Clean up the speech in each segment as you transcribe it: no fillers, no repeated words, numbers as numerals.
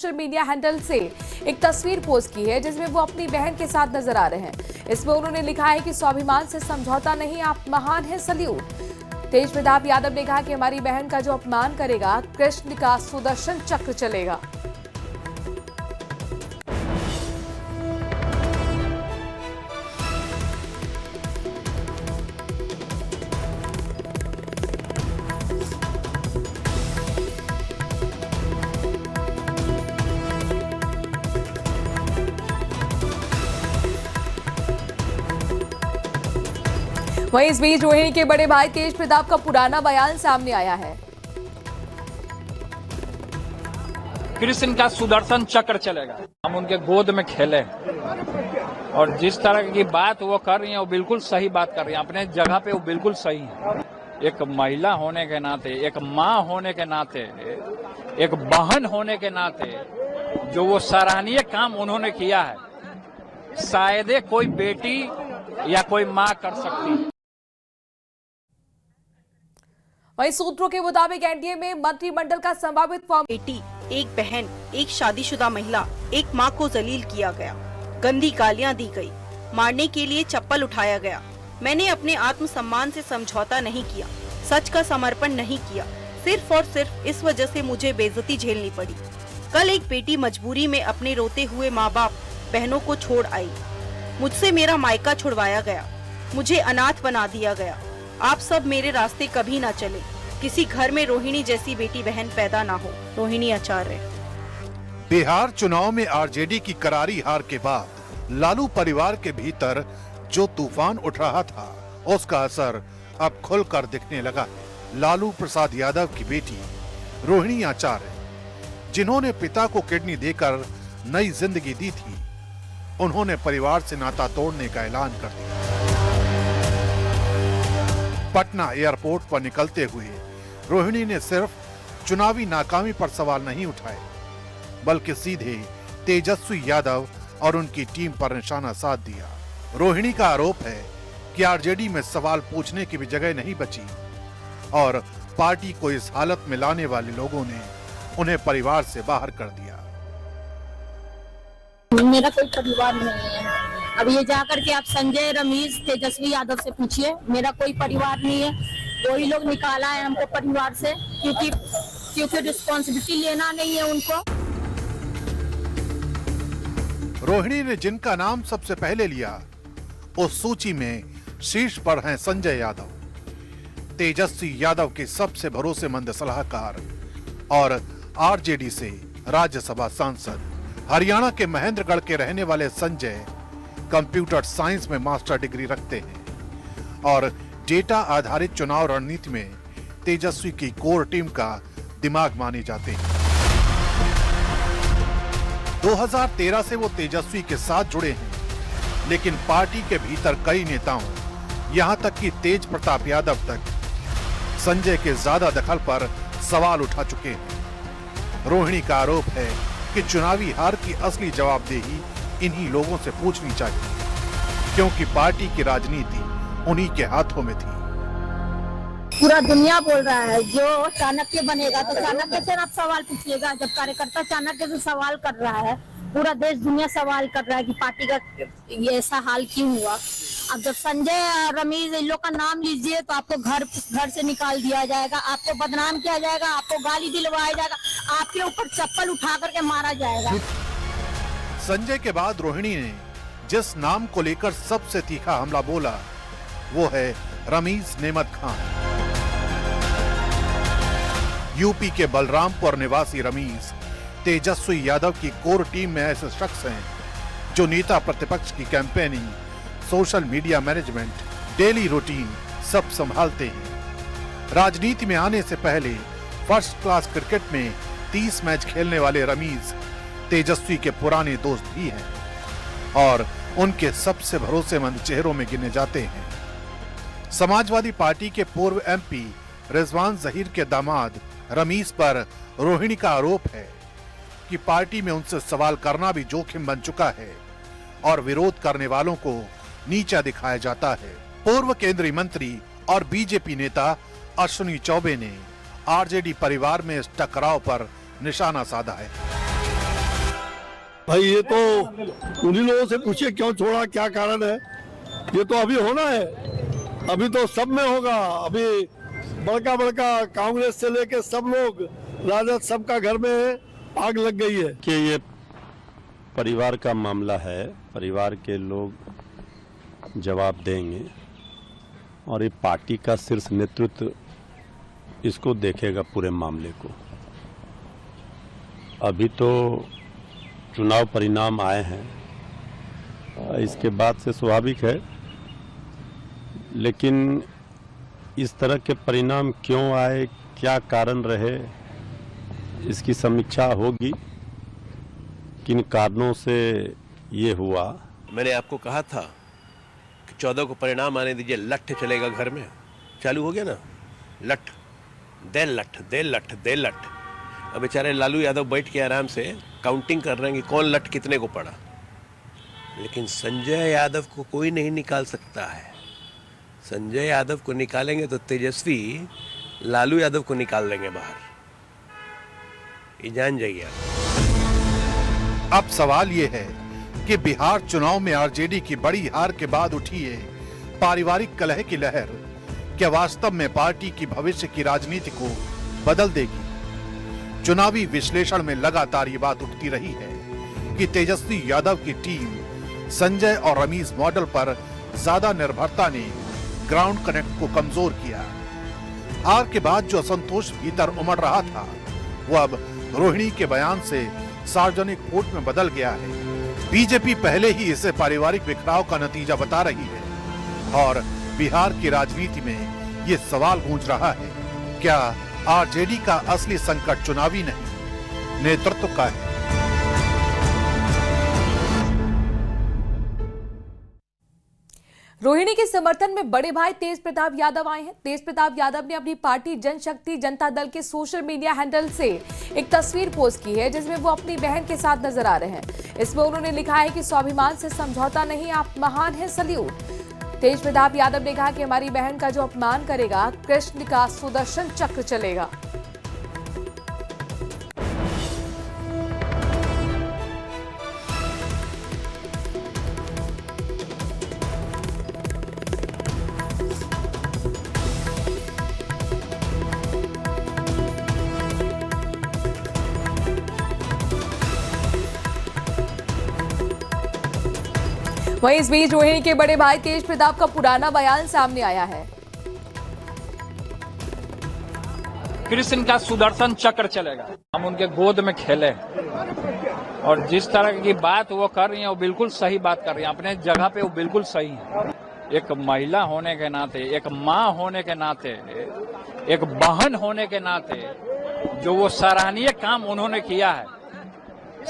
Social media handle से एक तस्वीर पोस्ट की है जिसमें वो अपनी बहन के साथ नजर आ रहे हैं। इसमें उन्होंने लिखा है कि स्वाभिमान से समझौता नहीं, आप महान हैं, सल्यूट। तेज प्रताप यादव ने कहा कि हमारी बहन का जो अपमान करेगा, कृष्ण का सुदर्शन चक्र चलेगा। वहीं इस बीच रोहिणी के बड़े भाई तेज प्रताप का पुराना बयान सामने आया है। कृष्ण का सुदर्शन चक्र चलेगा, हम उनके गोद में खेले और जिस तरह की बात वो कर रही है वो बिल्कुल सही बात कर रही है, अपने जगह पे वो बिल्कुल सही है। एक महिला होने के नाते, एक माँ होने के नाते, एक बहन होने के नाते जो वो सराहनीय काम उन्होंने किया है, शायद कोई बेटी या कोई माँ कर सकती है। वहीं सूत्रों के मुताबिक एनडीए में मंत्रिमंडल का संभावित फॉर्म बेटी, एक बहन, एक शादीशुदा महिला, एक माँ को जलील किया गया, गंदी गालियाँ दी गई, मारने के लिए चप्पल उठाया गया। मैंने अपने आत्मसम्मान से समझौता नहीं किया, सच का समर्पण नहीं किया, सिर्फ और सिर्फ इस वजह से मुझे बेइज्जती झेलनी पड़ी। कल एक बेटी मजबूरी में अपने रोते हुए माँ बाप बहनों को छोड़ आई, मुझसे मेरा मायका छुड़वाया गया, मुझे अनाथ बना दिया गया। आप सब मेरे रास्ते कभी ना चले, किसी घर में रोहिणी जैसी बेटी बहन पैदा ना हो। रोहिणी आचार्य। बिहार चुनाव में आरजेडी की करारी हार के बाद लालू परिवार के भीतर जो तूफान उठ रहा था, उसका असर अब खुलकर दिखने लगा है। लालू प्रसाद यादव की बेटी रोहिणी आचार्य, जिन्होंने पिता को किडनी देकर नई जिंदगी दी थी, उन्होंने परिवार से नाता तोड़ने का ऐलान कर दिया। पटना एयरपोर्ट पर निकलते हुए रोहिणी ने सिर्फ चुनावी नाकामी पर सवाल नहीं उठाए, बल्कि सीधे तेजस्वी यादव और उनकी टीम पर निशाना साध दिया। रोहिणी का आरोप है कि आरजेडी में सवाल पूछने की भी जगह नहीं बची और पार्टी को इस हालत में लाने वाले लोगों ने उन्हें परिवार से बाहर कर दिया। मेरा कोई परिवार नहीं है। अब ये जाकर के आप संजय, रमेश, तेजस्वी यादव से पूछिए, मेरा कोई परिवार नहीं है। वही लोग निकाला है हमको परिवार से, क्योंकि रिस्पॉन्सिबिलिटी लेना नहीं है उनको। रोहिणी ने जिनका नाम सबसे पहले लिया, उस सूची में शीर्ष पर हैं संजय यादव, तेजस्वी यादव के सबसे भरोसेमंद सलाहकार और आरजेडी से राज्यसभा सांसद। हरियाणा के महेंद्रगढ़ के रहने वाले संजय कंप्यूटर साइंस में मास्टर डिग्री रखते हैं और डेटा आधारित चुनाव रणनीति में तेजस्वी की कोर टीम का दिमाग माने जाते हैं। 2013 से वो तेजस्वी के साथ जुड़े हैं, लेकिन पार्टी के भीतर कई नेताओं, यहां तक कि तेज प्रताप यादव तक संजय के ज्यादा दखल पर सवाल उठा चुके हैं। रोहिणी का आरोप है कि चुनावी हार की असली जवाबदेही इन्हीं लोगों से पूछनी चाहिए, क्योंकि पार्टी की राजनीति उन्हीं के हाथों में थी। पूरा दुनिया बोल रहा है जो चाणक्य बनेगा, तो चाणक्य से आप सवाल पूछिएगा। जब कार्यकर्ता चाणक्य से सवाल कर रहा है, पूरा देश दुनिया सवाल कर रहा है कि पार्टी का ये ऐसा हाल क्यों हुआ। अब जब संजय, रमेश, इन लोग का नाम लीजिए तो आपको घर से निकाल दिया जाएगा, आपको बदनाम किया जाएगा, आपको गाली दिलवाया जाएगा, आपके ऊपर चप्पल उठा करके मारा जाएगा। संजय के बाद रोहिणी ने जिस नाम को लेकर सबसे तीखा हमला बोला, वो है रमीज नेमत खान। यूपी के बलरामपुर निवासी रमीज तेजस्वी यादव की कोर टीम में ऐसे शख्स हैं जो नेता प्रतिपक्ष की campaigning, social media management, daily routine सब संभालते हैं। राजनीति में आने से पहले फर्स्ट क्लास क्रिकेट में 30 मैच खेलने वाले रमीज तेजस्वी के पुराने दोस्त भी हैं और उनके सबसे भरोसेमंद चेहरों में गिने जाते हैं। समाजवादी पार्टी के पूर्व एमपी रिजवान जहीर के दामाद रमीज पर रोहिणी का आरोप है कि पार्टी में उनसे सवाल करना भी जोखिम बन चुका है और विरोध करने वालों को नीचा दिखाया जाता है। पूर्व केंद्रीय मंत्री और बीजेपी नेता अश्विनी चौबे ने आरजेडी परिवार में इस टकराव पर निशाना साधा है। भाई ये तो उन्हीं लोगों से पूछिए क्यों छोड़ा, क्या कारण है। ये तो अभी होना है, अभी तो सब में होगा। अभी बड़का बड़का कांग्रेस से लेके सब लोग, राजद सबका घर में आग लग गई है। कि ये परिवार का मामला है, परिवार के लोग जवाब देंगे और ये पार्टी का शीर्ष नेतृत्व इसको देखेगा पूरे मामले को। अभी तो चुनाव परिणाम आए हैं, इसके बाद से स्वाभाविक है, लेकिन इस तरह के परिणाम क्यों आए, क्या कारण रहे, इसकी समीक्षा होगी। किन कारणों से ये हुआ। मैंने आपको कहा था कि 14 को परिणाम आने दीजिए, लठ चलेगा घर में। चालू हो गया ना, लठ दे लठ दे लठ दे लठ। अब बेचारे लालू यादव बैठ के आराम से काउंटिंग कर रहे हैं कि कौन लठ कितने को पड़ा, लेकिन संजय यादव को कोई नहीं निकाल सकता है। संजय यादव को निकालेंगे तो तेजस्वी लालू यादव को निकाल देंगे बाहर, ये जान जाइए आप। अब सवाल ये है कि बिहार चुनाव में आरजेडी की बड़ी हार के बाद उठी है पारिवारिक कलह की लहर क्या वास्तव में पार्टी की भविष्य की राजनीति को बदल देगी। चुनावी विश्लेषण में लगातार ये बात उठती रही है कि तेजस्वी यादव की टीम संजय और रमीज मॉडल पर ज्यादा निर्भरता ने ग्राउंड कनेक्ट को कमजोर किया। हार के बाद जो असंतोष भीतर उमड़ रहा था वो अब रोहिणी के बयान से सार्वजनिक वोट में बदल गया है। बीजेपी पहले ही इसे पारिवारिक बिखराव का नतीजा बता रही है और बिहार की राजनीति में ये सवाल गूंज रहा है, क्या आरजेडी का असली संकट चुनावी नहीं नेतृत्व का है। रोहिणी के समर्थन में बड़े भाई तेज प्रताप यादव आए हैं। तेज प्रताप यादव ने अपनी पार्टी जनशक्ति जनता दल के सोशल मीडिया हैंडल से एक तस्वीर पोस्ट की है जिसमें वो अपनी बहन के साथ नजर आ रहे हैं। इसमें उन्होंने लिखा है कि स्वाभिमान से समझौता नहीं, आप महान हैं, सल्यूट। तेज प्रताप यादव ने कहा कि हमारी बहन का जो अपमान करेगा, कृष्ण का सुदर्शन चक्र चलेगा। वहीं इस बीच रोहिणी के बड़े भाई तेज प्रताप का पुराना बयान सामने आया है। कृष्ण का सुदर्शन चक्र चलेगा, हम उनके गोद में खेले और जिस तरह की बात वो कर रही है वो बिल्कुल सही बात कर रही है, अपने जगह पे वो बिल्कुल सही है। एक महिला होने के नाते, एक माँ होने के नाते, एक बहन होने के नाते जो वो सराहनीय काम उन्होंने किया है,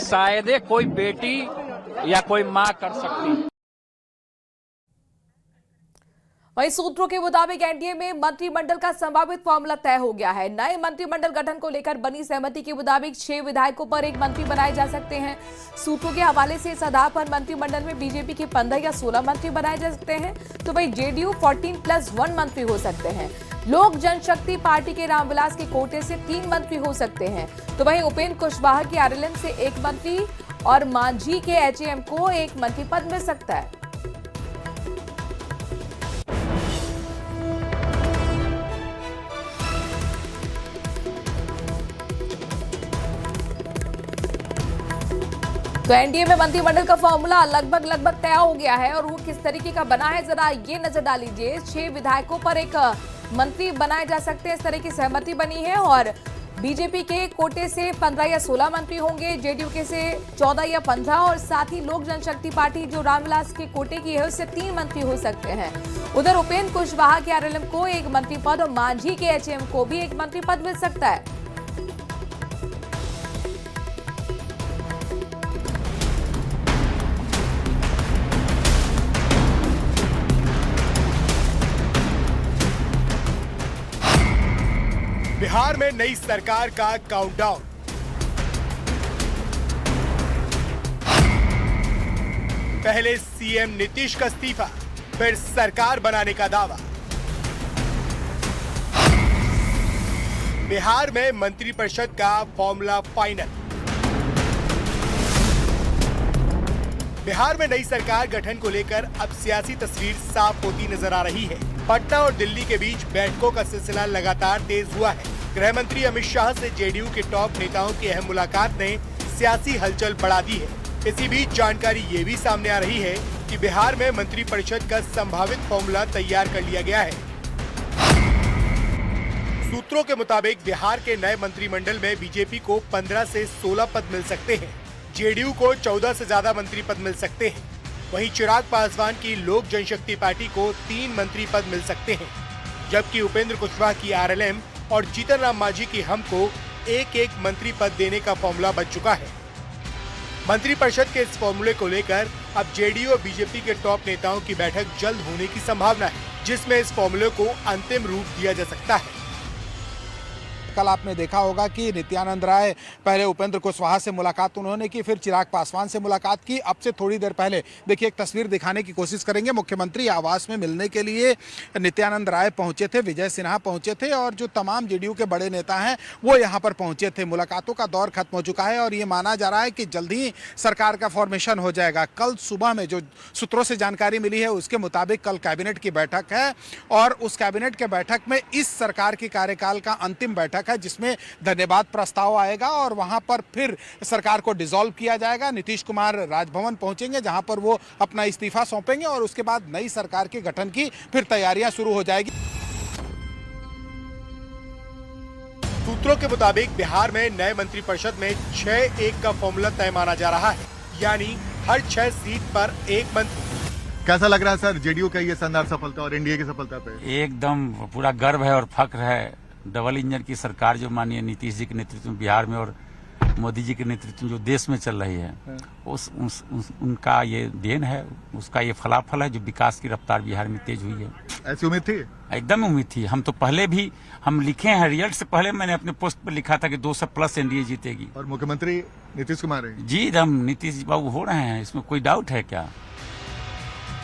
शायद कोई बेटी या कोई माँ कर सकती है। वहीं सूत्रों के मुताबिक एनडीए में मंत्रिमंडल का संभावित फॉर्मूला तय हो गया है। नए मंत्रिमंडल गठन को लेकर बनी सहमति के मुताबिक 6 विधायकों पर एक मंत्री बनाए जा सकते हैं। सूत्रों के हवाले से इस आधार पर मंत्रिमंडल में बीजेपी के 15 या 16 मंत्री बनाए जा सकते हैं, तो वहीं जेडीयू 14+1 मंत्री हो सकते हैं। लोक जनशक्ति पार्टी के रामविलास के कोटे से 3 मंत्री हो सकते हैं, तो वहीं उपेंद्र कुशवाहा के आरएलएम से 1 मंत्री और मांझी के एचएएम को 1 मंत्री पद मिल सकता है। तो एनडीए में मंत्रिमंडल का फॉर्मूला लगभग तय हो गया है और वो किस तरीके का बना है, जरा ये नजर डाल लीजिए। 6 विधायकों पर एक मंत्री बनाए जा सकते हैं, इस तरह की सहमति बनी है और बीजेपी के कोटे से 15 या 16 मंत्री होंगे, जेडीयू के से 14 या 15 और साथ ही लोक जनशक्ति पार्टी जो रामविलास के कोटे की है उससे 3 मंत्री हो सकते हैं। उधर उपेंद्र कुशवाहा के आरएलएम को 1 मंत्री पद और मांझी के एचएएम को भी 1 मंत्री पद मिल सकता है। बिहार में नई सरकार का काउंटडाउन। पहले सीएम नीतीश का इस्तीफा, फिर सरकार बनाने का दावा। बिहार में मंत्रिपरिषद का फॉर्मूला फाइनल। बिहार में नई सरकार गठन को लेकर अब सियासी तस्वीर साफ होती नजर आ रही है। पटना और दिल्ली के बीच बैठकों का सिलसिला लगातार तेज हुआ है। गृह मंत्री अमित शाह से जेडीयू के टॉप नेताओं की अहम मुलाकात ने सियासी हलचल बढ़ा दी है। इसी बीच जानकारी ये भी सामने आ रही है कि बिहार में मंत्रिपरिषद का संभावित फॉर्मूला तैयार कर लिया गया है। सूत्रों के मुताबिक बिहार के नए मंत्रिमंडल में बीजेपी को 15 से 16 पद मिल सकते हैं, जेडीयू को 14 से ज्यादा मंत्री पद मिल सकते हैं। वहीं चिराग पासवान की लोक जनशक्ति पार्टी को 3 मंत्री पद मिल सकते हैं, जबकि उपेंद्र कुशवाहा की आरएलएम और जीतन राम मांझी की हम को एक मंत्री पद देने का फॉर्मूला बन चुका है। मंत्रिपरिषद के इस फॉर्मूले को लेकर अब जेडीयू और बीजेपी के टॉप नेताओं की बैठक जल्द होने की संभावना है, जिसमें इस फॉर्मूले को अंतिम रूप दिया जा सकता है। कल आपने देखा होगा कि नित्यानंद राय पहले उपेंद्र कुशवाहा से मुलाकात उन्होंने की, फिर चिराग पासवान से मुलाकात की। अब से थोड़ी देर पहले देखिए एक तस्वीर दिखाने की कोशिश करेंगे। मुख्यमंत्री आवास में मिलने के लिए नित्यानंद राय पहुंचे थे, विजय सिन्हा पहुंचे थे और जो तमाम जेडीयू के बड़े नेता हैं वो यहाँ पर पहुंचे थे। मुलाकातों का दौर खत्म हो चुका है और ये माना जा रहा है कि जल्द ही सरकार का फॉर्मेशन हो जाएगा। कल सुबह में जो सूत्रों से जानकारी मिली है उसके मुताबिक कल कैबिनेट की बैठक है और उस कैबिनेट के बैठक में इस सरकार की कार्यकाल का अंतिम बैठक है, जिसमें धन्यवाद प्रस्ताव आएगा और वहां पर फिर सरकार को डिसॉल्व किया जाएगा। नीतीश कुमार राजभवन पहुंचेंगे जहां पर वो अपना इस्तीफा सौंपेंगे और उसके बाद नई सरकार के गठन की फिर तैयारियां शुरू हो जाएगी। सूत्रों के मुताबिक बिहार में नए मंत्रिपरिषद में 6-1 का फॉर्मूला तय माना जा रहा है, यानी हर 6 सीट पर एक मंत्री। कैसा लग रहा है सर जेडीयू का ये शानदार सफलता और एनडीए की सफलता पे? एकदम पूरा गर्व है और फख्र है। डबल इंजन की सरकार जो माननीय नीतीश जी के नेतृत्व में बिहार में और मोदी जी के नेतृत्व में जो देश में चल रही है उनका ये देन है, उसका ये फलाफल है जो विकास की रफ्तार बिहार में तेज हुई है। ऐसी उम्मीद थी? एकदम उम्मीद थी। हम तो पहले भी हम लिखे हैं, रिजल्ट से पहले मैंने अपने पोस्ट पर लिखा था कि 200+ एनडीए जीतेगी। और मुख्यमंत्री नीतीश कुमार है जी, हम नीतीश बाबू हो रहे हैं, इसमें कोई डाउट है क्या?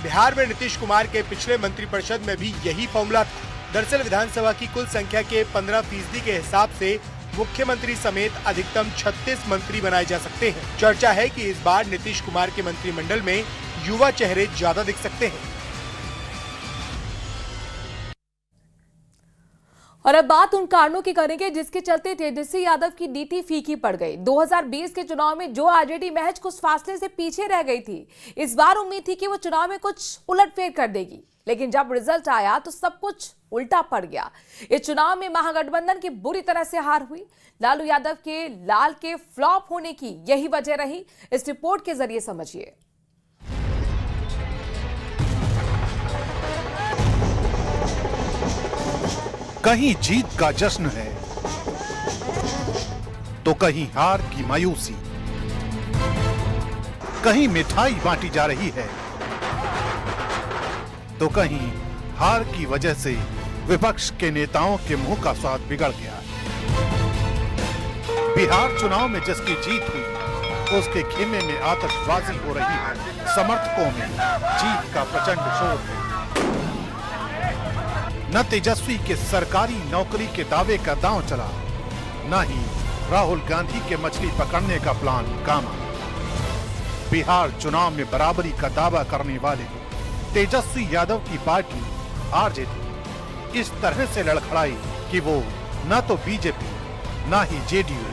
बिहार में नीतीश कुमार के पिछले मंत्रिपरिषद में भी यही फॉर्मूला था। दरअसल विधानसभा की कुल संख्या के 15% के हिसाब से मुख्यमंत्री समेत अधिकतम 36 मंत्री बनाए जा सकते हैं। चर्चा है कि इस बार नीतीश कुमार के मंत्रिमंडल में युवा चेहरे ज्यादा दिख सकते हैं। और अब बात उन कारणों की करेंगे जिसके चलते तेजस्वी यादव की नीति फीकी पड़ गई। 2020 के चुनाव में जो आरजेडी महज कुछ फासले से पीछे रह गई थी, इस बार उम्मीद थी कि वो चुनाव में कुछ उलटफेर कर देगी, लेकिन जब रिजल्ट आया तो सब कुछ उल्टा पड़ गया। इस चुनाव में महागठबंधन की बुरी तरह से हार हुई। लालू यादव के लाल के फ्लॉप होने की यही वजह रही। इस रिपोर्ट के जरिए समझिए। कहीं जीत का जश्न है तो कहीं हार की मायूसी, कहीं मिठाई बांटी जा रही है तो कहीं हार की वजह से विपक्ष के नेताओं के मुंह का स्वाद बिगड़ गया। बिहार चुनाव में जिसकी जीत हुई उसके खेमे में आतिशबाजी हो रही है, समर्थकों में जीत का प्रचंड शोर है। न तेजस्वी के सरकारी नौकरी के दावे का दांव चला, न ही राहुल गांधी के मछली पकड़ने का प्लान काम आया। बिहार चुनाव में बराबरी का दावा करने वाले तेजस्वी यादव की पार्टी आरजेडी इस तरह से लड़खड़ाई कि वो न तो बीजेपी न ही जेडीयू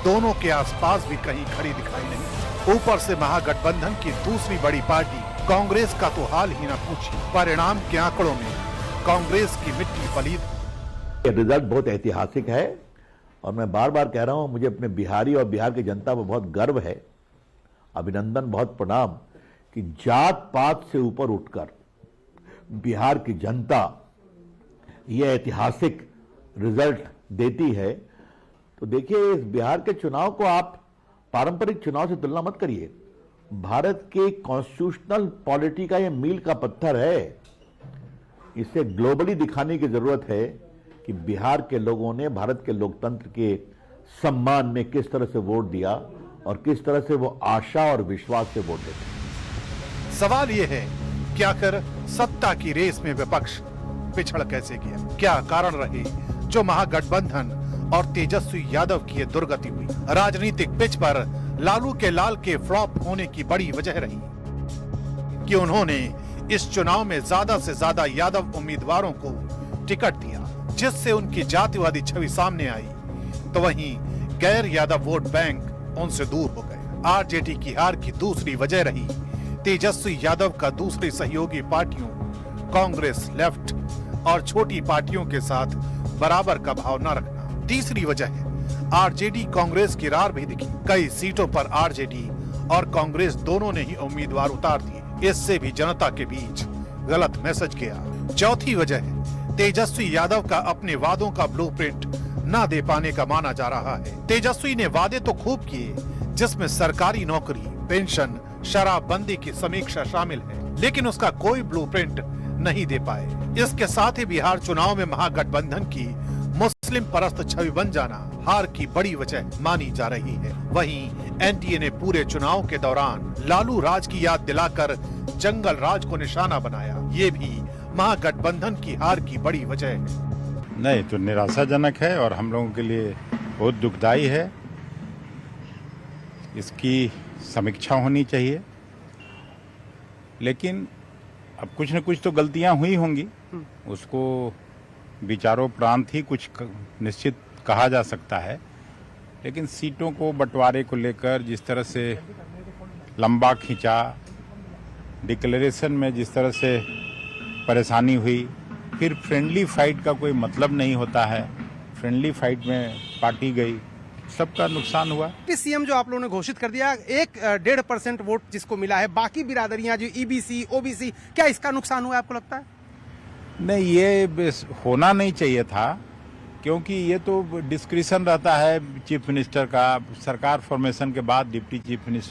दोनों के आसपास भी कहीं खड़ी दिखाई नहीं। ऊपर से महागठबंधन की दूसरी बड़ी पार्टी कांग्रेस का तो हाल ही न पूछिए। परिणाम के आंकड़ों में कांग्रेस की मिट्टी पलीद। रिजल्ट बहुत ऐतिहासिक है और मैं बार बार कह रहा हूं, मुझे अपने बिहारी और बिहार की जनता पर बहुत गर्व है, अभिनंदन, बहुत प्रणाम कि जात पात से ऊपर उठकर बिहार की जनता यह ऐतिहासिक रिजल्ट देती है। तो देखिए, इस बिहार के चुनाव को आप पारंपरिक चुनाव से तुलना मत करिए। भारत के कॉन्स्टिट्यूशनल पॉलिटी का यह मील का पत्थर है। इसे ग्लोबली दिखाने की जरूरत है कि बिहार के लोगों ने भारत के लोकतंत्र के सम्मान में किस तरह से वोट दिया और किस तरह से वो आशा और विश्वास से वोट देते। सवाल यह है कि आखिर सत्ता की रेस में विपक्ष पिछड़ कैसे गया? क्या कारण रहे जो महागठबंधन और तेजस्वी यादव की दुर्गति हुई? राजनीतिक पिच पर लालू के लाल के फ्लॉप होने की बड़ी वजह रही। कि उन्होंने इस चुनाव में ज्यादा से ज्यादा यादव उम्मीदवारों को टिकट दिया, जिससे उनकी जातिवादी छवि सामने आई, तो वहीं गैर यादव वोट बैंक उनसे दूर हो गए। आरजेडी की हार की दूसरी वजह रही तेजस्वी यादव का दूसरी सहयोगी पार्टियों कांग्रेस, लेफ्ट और छोटी पार्टियों के साथ बराबर का भाव न रखना। तीसरी वजह है आरजेडी कांग्रेस की रार भी दिखी। कई सीटों पर आरजेडी और कांग्रेस दोनों ने ही उम्मीदवार उतार दिए। इससे भी जनता के बीच गलत मैसेज गया। चौथी वजह है तेजस्वी यादव का अपने वादों का ब्लूप्रिंट न दे पाने का माना जा रहा है। तेजस्वी ने वादे तो खूब किए, जिसमें सरकारी नौकरी, पेंशन, शराबबंदी की समीक्षा शामिल है, लेकिन उसका कोई ब्लूप्रिंट नहीं दे पाए। इसके साथ ही बिहार चुनाव में महागठबंधन की मुस्लिम परस्त छवि बन जाना हार की बड़ी वजह मानी जा रही है। वहीं एनडीए ने पूरे चुनाव के दौरान लालू राज की याद दिलाकर जंगल राज को निशाना बनाया। ये भी महागठबंधन की हार की बड़ी वजह है। नहीं तो निराशाजनक है और हम लोगों के लिए बहुत दुखदाई है। इसकी समीक्षा होनी चाहिए, लेकिन अब कुछ न कुछ तो गलतियां हुई होंगी, उसको विचारोपरांत ही कुछ निश्चित कहा जा सकता है। लेकिन सीटों को बंटवारे को लेकर जिस तरह से लंबा खींचा, डिक्लेरेशन में जिस तरह से परेशानी हुई, फिर फ्रेंडली फाइट का कोई मतलब नहीं होता है। फ्रेंडली फाइट में पार्टी गई, सबका नुकसान हुआ। सीएम जो आप लोगों ने घोषित कर दिया, 1.5% वोट जिसको मिला है, बाकी बिरादरियां जो ईबीसी, ओबीसी, क्या इसका नुकसान हुआ आपको लगता है? नहीं, ये होना नहीं चाहिए था, क्योंकि ये तो डिस्क्रिशन रहता है चीफ मिनिस्टर का। सरकार फॉर्मेशन के बाद डिप्टी चीफ मिनिस्टर